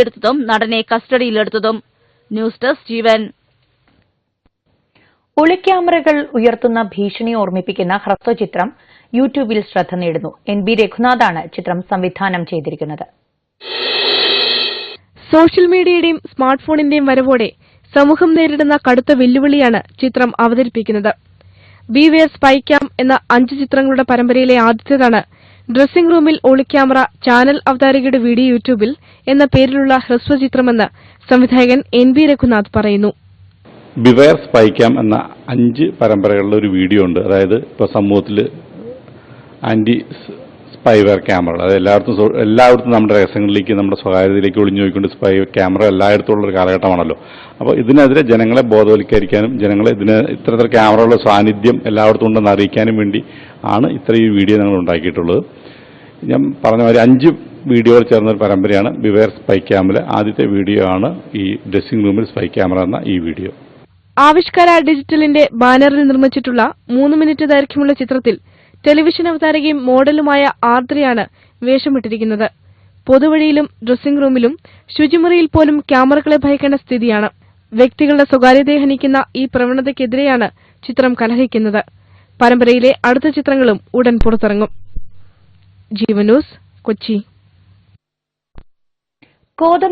എടുത്തതും നടനെ കസ്റ്റഡിയിലെടുത്തതും. News desk ജീവൻ. ഒളിക്യാമറകൾ ഉയർത്തുന്ന ഭീഷണി ഓർമ്മിപ്പിക്കുന്ന ഹ്രസ്വചിത്രം യൂട്യൂബിൽ ശ്രദ്ധ നേടുന്നു. NB രഘുനാഥാണ് ചിത്രം സംവിധാനം ചെയ്തിരിക്കുന്നത്. സോഷ്യൽ മീഡിയയുടെയും സ്മാർട്ട് ഫോണിന്റെയും വരവോടെ സമൂഹം നേരിടുന്ന കടുത്ത വെല്ലുവിളിയാണ് ചിത്രം അവതരിപ്പിക്കുന്നത്. ബിവെയർ സ്പൈ ക്യാം എന്ന 5 ചിത്രങ്ങളുടെ പരമ്പരയിലെ ആദ്യത്തേതാണ് ഡ്രസ്സിംഗ് റൂമിൽ ഒളിക്യാമറ ചാനൽ അവതാരകയുടെ വീഡിയോ യൂട്യൂബിൽ എന്ന പേരിലുള്ള ഹ്രസ്വചിത്രമെന്ന് സംവിധായകൻ NB രഘുനാഥ് പറയുന്നു. ബിവെയർ സ്പൈ ക്യാം എന്ന 5 പരമ്പരകളിലെ ഒരു വീഡിയോ ഉണ്ട്. അതായത് ഇപ്പോൾ സമൂഹത്തിൽ ആന്റി സ്പൈവെയർ ക്യാമറ, അതായത് എല്ലായിടത്തും നമ്മുടെ രഹസ്യങ്ങളിലേക്ക്, നമ്മുടെ സ്വകാര്യതയിലേക്ക് ഒളിഞ്ഞു പോയിക്കൊണ്ട് സ്പൈ ക്യാമറ എല്ലായിടത്തും ഉള്ള ഒരു കാലഘട്ടമാണല്ലോ. അപ്പോൾ ഇതിനെതിരെ ജനങ്ങളെ ബോധവൽക്കരിക്കാനും ജനങ്ങളെ ഇത്തരത്തിൽ ക്യാമറകളുടെ സാന്നിധ്യം എല്ലായിടത്തും ഉണ്ടെന്ന് അറിയിക്കാനും വേണ്ടി ആണ് ഇത്രയും വീഡിയോ ഞങ്ങൾ ഉണ്ടാക്കിയിട്ടുള്ളത്. ഞാൻ പറഞ്ഞ മാതിരി 5 വീഡിയോകൾ ചേർന്നൊരു പരമ്പരയാണ് ബിവെയർ സ്പൈ ക്യാമിലെ ആദ്യത്തെ വീഡിയോ ആണ് ഈ ഡ്രസ്സിംഗ് റൂമിൽ സ്പൈ ക്യാമറ എന്ന ഈ വീഡിയോ. ആവിഷ്കാര ഡിജിറ്റലിന്റെ ബാനറിൽ നിർമ്മിച്ചിട്ടുള്ള 3 മിനിറ്റ് ദൈർഘ്യമുള്ള ചിത്രത്തിൽ ടെലിവിഷൻ അവതാരകയും മോഡലുമായ ആർദ്രയാണ് വേഷമിട്ടിരിക്കുന്നത്. പൊതുവഴിയിലും ഡ്രസ്സിംഗ് റൂമിലും ശുചിമുറിയിൽ പോലും ക്യാമറകളെ ഭയക്കേണ്ട സ്ഥിതിയാണ്. വ്യക്തികളുടെ സ്വകാര്യതയെ ഹനിക്കുന്ന ഈ പ്രവണതയ്ക്കെതിരെയാണ് ചിത്രം കലഹിക്കുന്നത്. പരമ്പരയിലെ അടുത്ത ചിത്രങ്ങളും ഉടൻ പുറത്തിറങ്ങും. ജീവൻ ന്യൂസ്, കൊച്ചി.